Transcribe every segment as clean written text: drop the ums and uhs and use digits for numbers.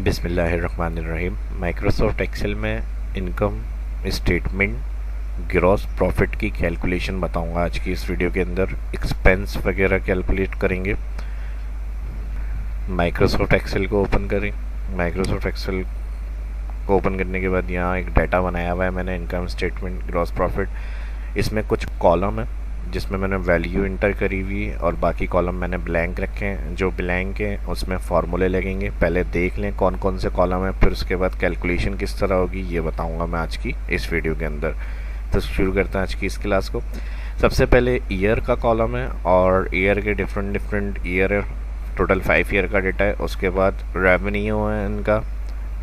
बिस्मिल्लाहिर्रहमानिर्रहीम। Microsoft Excel में income statement gross profit की कैलकुलेशन बताऊंगा आज की इस वीडियो के अंदर। एक्सपेंस वगैरह कैलकुलेट करेंगे। माइक्रोसॉफ्ट एक्सेल को ओपन करें। माइक्रोसॉफ्ट एक्सेल को ओपन करने के बाद यहाँ एक डाटा बनाया हुआ है मैंने, इनकम स्टेटमेंट ग्रॉस प्रॉफिट। इसमें कुछ कॉलम है जिसमें मैंने वैल्यू इंटर करी हुई है और बाकी कॉलम मैंने ब्लैंक रखे हैं। जो ब्लैंक हैं उसमें फार्मूले लगेंगे। पहले देख लें कौन कौन से कॉलम है, फिर उसके बाद कैलकुलेशन किस तरह होगी ये बताऊंगा मैं आज की इस वीडियो के अंदर। तो शुरू करते हैं आज की इस क्लास को। सबसे पहले ईयर का कॉलम है और ईयर के डिफरेंट ईयर है, टोटल 5 ईयर का डेटा है। उसके बाद रेवेन्यू है इनका,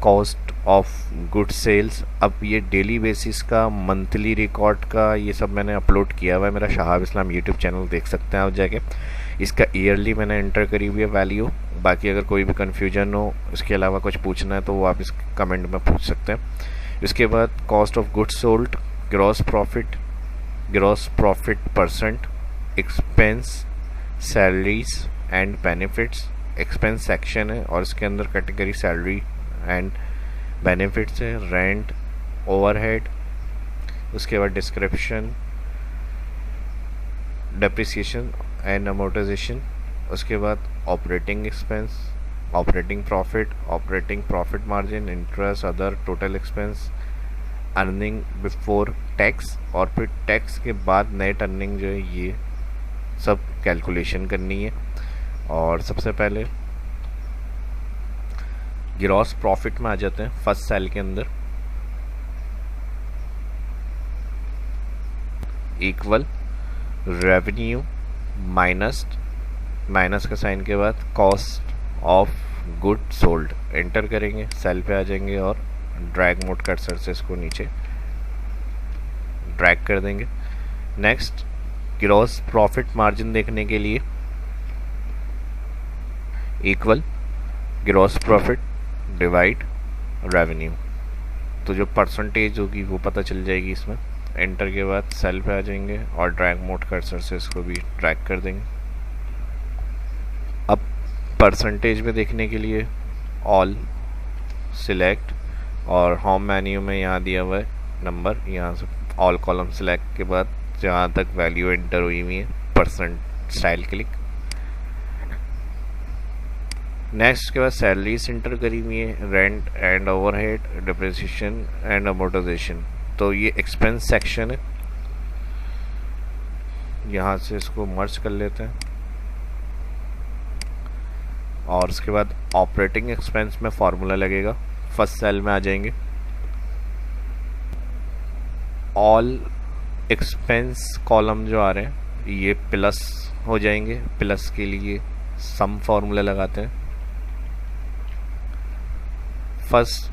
कॉस्ट ऑफ गुड सेल्स। अब ये डेली बेसिस का, मंथली रिकॉर्ड का, ये सब मैंने अपलोड किया हुआ है मेरा शहाब इस्लाम यूट्यूब चैनल, देख सकते हैं आप जाके। इसका ईयरली मैंने एंटर करी हुई है वैल्यू। बाकी अगर कोई भी कन्फ्यूजन हो, इसके अलावा कुछ पूछना है तो वो आप इस कमेंट में पूछ सकते हैं। इसके बाद cost of good sold, gross profit percent, expense, salaries and benefits. Expense section है और इसके अंदर कैटेगरी सैलरी एंड बेनिफिट्स है, रेंट, ओवरहेड। उसके बाद डिस्क्रिप्शन, डेप्रिसिएशन एंड अमोर्टाइजेशन। उसके बाद operating expense, operating profit margin, interest, other, total expense, earning before tax, और फिर टैक्स के बाद नेट अर्निंग जो है, ये सब कैलकुलेशन करनी है। और सबसे पहले ग्रॉस प्रॉफिट में आ जाते हैं। फर्स्ट सेल के अंदर इक्वल रेवेन्यू माइनस का साइन के बाद cost of good sold enter करेंगे। सेल पे आ जाएंगे और ड्रैग मोड कर्सर से इसको नीचे ड्रैग कर देंगे। नेक्स्ट, ग्रॉस प्रॉफिट मार्जिन देखने के लिए equal gross profit divide revenue. तो जो परसेंटेज होगी वो पता चल जाएगी इसमें। एंटर के बाद सेल पे आ जाएंगे और ड्रैग मोड कर्सर से इसको भी ड्रैग कर देंगे। अब परसेंटेज में देखने के लिए ऑल सिलेक्ट, और होम मेन्यू में यहाँ दिया हुआ है नंबर, यहाँ से ऑल कॉलम सिलेक्ट के बाद जहाँ तक वैल्यू एंटर हुई हुई है परसेंट स्टाइल क्लिक। नेक्स्ट के बाद सैलरीज इंटर करी हुई है, rent and overhead, depreciation and amortisation. तो ये एक्सपेंस सेक्शन है, यहाँ से इसको मर्ज कर लेते हैं। और उसके बाद ऑपरेटिंग एक्सपेंस में फार्मूला लगेगा। फर्स्ट सेल में आ जाएंगे, ऑल एक्सपेंस कॉलम जो आ रहे हैं ये प्लस हो जाएंगे। प्लस के लिए सम फार्मूला लगाते हैं। फर्स्ट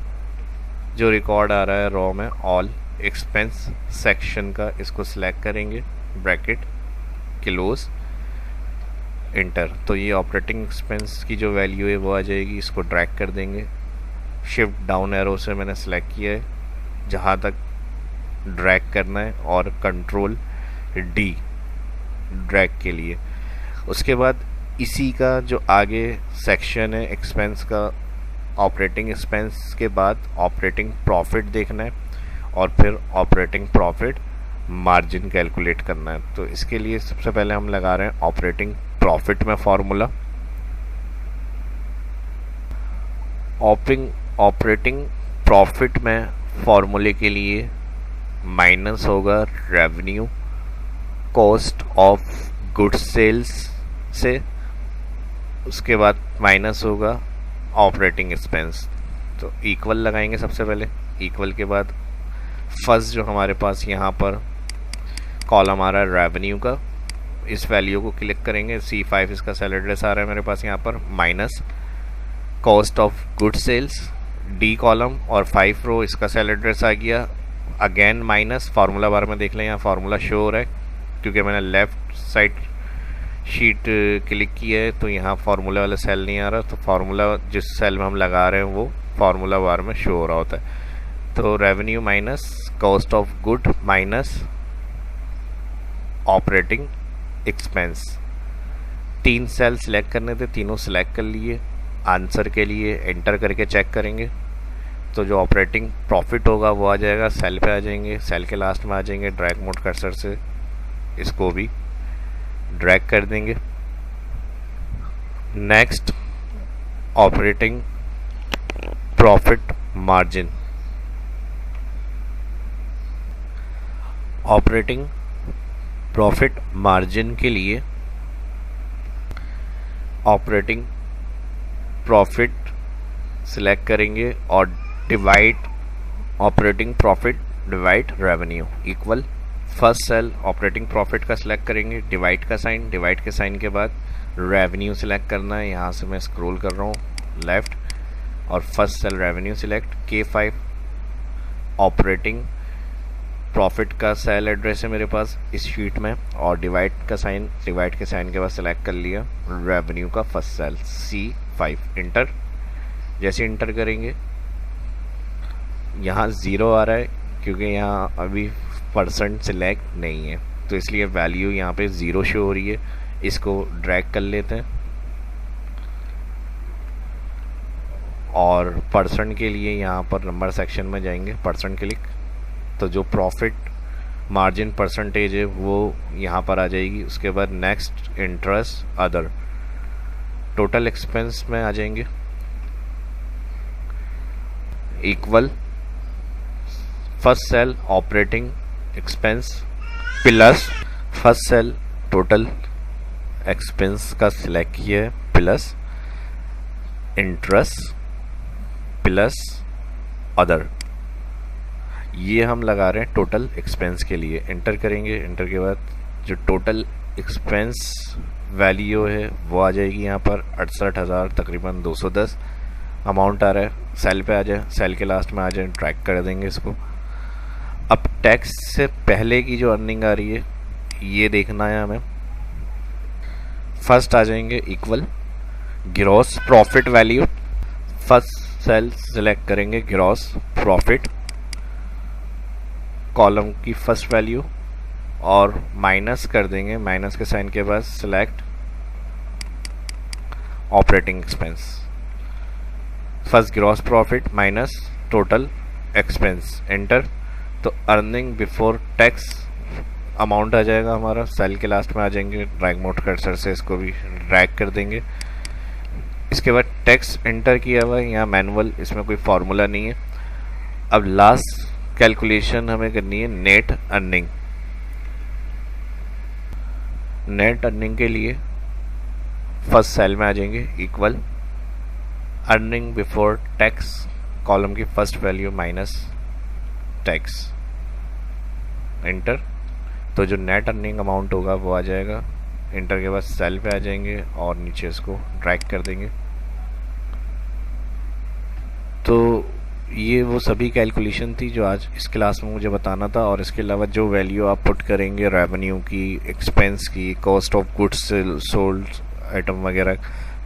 जो रिकॉर्ड आ रहा है रॉ में, ऑल एक्सपेंस सेक्शन का, इसको सिलेक्ट करेंगे, ब्रैकेट क्लोज, इंटर। तो ये ऑपरेटिंग एक्सपेंस की जो वैल्यू है वो आ जाएगी। इसको ड्रैग कर देंगे। शिफ्ट डाउन एरो से मैंने सेलेक्ट किया है जहाँ तक ड्रैग करना है, और कंट्रोल डी ड्रैग के लिए। उसके बाद इसी का जो आगे सेक्शन है एक्सपेंस का, ऑपरेटिंग एक्सपेंस के बाद ऑपरेटिंग प्रॉफिट देखना है और फिर ऑपरेटिंग प्रॉफिट मार्जिन कैलकुलेट करना है। तो इसके लिए सबसे पहले हम लगा रहे हैं ऑपरेटिंग प्रॉफिट में फार्मूला। ऑपरेटिंग प्रॉफिट में फार्मूले के लिए माइनस होगा revenue cost of good sales से, उसके बाद माइनस होगा ऑपरेटिंग एक्सपेंस। तो इक्वल लगाएंगे सबसे पहले। इक्वल के बाद फर्स्ट जो हमारे पास यहाँ पर कॉलम आ रहा है रेवेन्यू का, इस वैल्यू को क्लिक करेंगे। C5 इसका सेल एड्रेस आ रहा है मेरे पास यहाँ पर, minus cost of good sales, D column और 5 रो, इसका सेल एड्रेस आ गया। अगेन माइनस, फार्मूला बार में देख लें यहाँ फार्मूला शो हो रहा है क्योंकि मैंने लेफ्ट साइड शीट क्लिक किया है तो यहाँ फार्मूला वाला सेल नहीं आ रहा। तो फार्मूला जिस सेल में हम लगा रहे हैं वो फार्मूला बार में शो हो रहा होता है। तो revenue minus cost of good minus operating expense. 3 cell select करने थे, तीनों सिलेक्ट कर लिए। आंसर के लिए एंटर करके चेक करेंगे तो जो ऑपरेटिंग प्रॉफिट होगा वो आ जाएगा, सेल पे आ जाएंगे, सेल के लास्ट में आ जाएंगे, ड्रैग मोड कर्सर से इसको भी ड्रैग कर देंगे। Next operating profit margin. Operating profit margin के लिए ऑपरेटिंग प्रॉफिट सिलेक्ट करेंगे और divide operating profit divide revenue equal first cell operating profit का सिलेक्ट करेंगे, डिवाइड का साइन, डिवाइड के साइन के बाद रेवेन्यू सिलेक्ट करना है। यहाँ से मैं स्क्रॉल कर रहा हूँ लेफ्ट और first cell revenue select, K5 operating profit का सेल एड्रेस है मेरे पास इस शीट में, और डिवाइड का साइन, डिवाइड के साइन के बाद सिलेक्ट कर लिया रेवेन्यू का फर्स्ट सेल C5, इंटर। जैसे इंटर करेंगे यहाँ 0 आ रहा है क्योंकि यहाँ अभी परसेंट सिलेक्ट नहीं है, तो इसलिए वैल्यू यहाँ पे 0 शो हो रही है। इसको ड्रैग कर लेते हैं और परसेंट के लिए यहाँ पर नंबर सेक्शन में जाएंगे, परसेंट क्लिक, तो जो प्रॉफिट मार्जिन परसेंटेज है वो यहाँ पर आ जाएगी। उसके बाद next interest other, total expense में आ जाएंगे equal first cell operating expense plus first cell total expense का सिलेक्ट किया है प्लस इंटरेस्ट प्लस अदर, ये हम लगा रहे हैं टोटल एक्सपेंस के लिए। एंटर करेंगे, एंटर के बाद जो टोटल एक्सपेंस वैल्यू है वो आ जाएगी यहाँ पर 68,000 तकरीबन 210 अमाउंट आ रहा है। सेल पे आ जाए, सेल के लास्ट में आ जाए, ट्रैक कर देंगे इसको। अब टैक्स से पहले की जो अर्निंग आ रही है ये देखना है हमें। फर्स्ट आ जाएंगे equal gross profit value, first cell select करेंगे ग्रॉस प्रॉफिट, कॉलम की फर्स्ट वैल्यू और माइनस कर देंगे, माइनस के साइन के बाद select operating expense, first gross profit minus total expense, enter. तो अर्निंग बिफोर टैक्स अमाउंट आ जाएगा हमारा, सेल के लास्ट में आ जाएंगे, ड्रैग मोड कर्सर से इसको भी ड्रैग कर देंगे। इसके बाद टैक्स एंटर किया हुआ है यहाँ मैनुअल, इसमें कोई फार्मूला नहीं है। अब लास्ट कैलकुलेशन हमें करनी है नेट अर्निंग। नेट अर्निंग के लिए फर्स्ट सेल में आ जाएंगे equal earning before tax, column की first value minus tax, enter. तो जो नेट अर्निंग अमाउंट होगा वो आ जाएगा। एंटर के बाद सेल पे आ जाएंगे और नीचे इसको ड्रैग कर देंगे। तो ये वो सभी कैलकुलेशन थी जो आज इस क्लास में मुझे बताना था, और इसके अलावा जो वैल्यू आप पुट करेंगे रेवेन्यू की, एक्सपेंस की, cost of goods sold item वगैरह,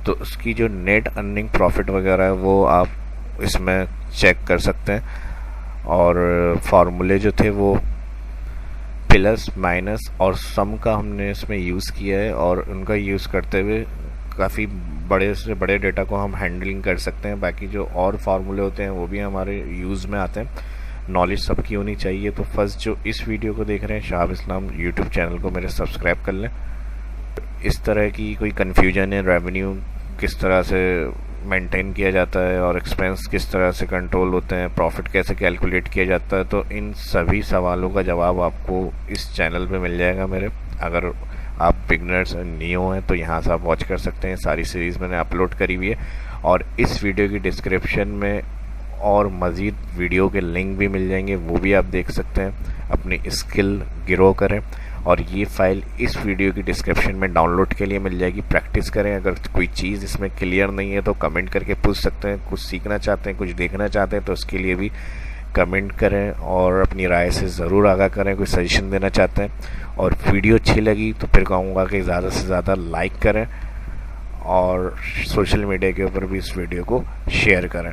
तो उसकी जो नेट अर्निंग प्रॉफिट वगैरह है वो आप इसमें चेक कर सकते हैं। और फार्मूले जो थे वो प्लस माइनस और सम का हमने इसमें यूज़ किया है, और उनका यूज़ करते हुए काफ़ी बड़े से बड़े डेटा को हम हैंडलिंग कर सकते हैं। बाकी जो और फार्मूले होते हैं वो भी हमारे यूज़ में आते हैं। नॉलेज सबकी होनी चाहिए। तो फर्स्ट जो इस वीडियो को देख रहे हैं शाहाब इस्लाम यूट्यूब चैनल को मेरे सब्सक्राइब कर लें। इस तरह की कोई कन्फ्यूजन है, रेवेन्यू किस तरह से मेंटेन किया जाता है और एक्सपेंस किस तरह से कंट्रोल होते हैं, प्रॉफिट कैसे कैलकुलेट किया जाता है, तो इन सभी सवालों का जवाब आपको इस चैनल पे मिल जाएगा मेरे। अगर आप बिगनर्स न्यू हैं तो यहाँ से आप वॉच कर सकते हैं। सारी सीरीज़ मैंने अपलोड करी हुई है, और इस वीडियो की डिस्क्रिप्शन में और मज़ीद वीडियो के लिंक भी मिल जाएंगे, वो भी आप देख सकते हैं। अपनी स्किल ग्रो करें, और ये फाइल इस वीडियो की डिस्क्रिप्शन में डाउनलोड के लिए मिल जाएगी। प्रैक्टिस करें। अगर कोई चीज़ इसमें क्लियर नहीं है तो कमेंट करके पूछ सकते हैं। कुछ सीखना चाहते हैं, कुछ देखना चाहते हैं, तो उसके लिए भी कमेंट करें और अपनी राय से ज़रूर आगाह करें। कोई सजेशन देना चाहते हैं और वीडियो अच्छी लगी तो फिर कहूँगा कि ज़्यादा से ज़्यादा लाइक करें और सोशल मीडिया के ऊपर भी इस वीडियो को शेयर करें।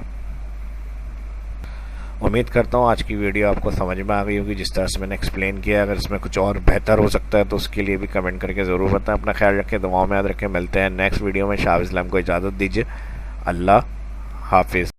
उम्मीद करता हूँ आज की वीडियो आपको समझ में आ गई होगी जिस तरह से मैंने एक्सप्लेन किया। अगर इसमें कुछ और बेहतर हो सकता है तो उसके लिए भी कमेंट करके ज़रूर बताएं। अपना ख्याल रखें, दुआओं में याद रखें। मिलते हैं नेक्स्ट वीडियो में। शाहाब इस्लाम को इजाज़त दीजिए। अल्लाह हाफिज़।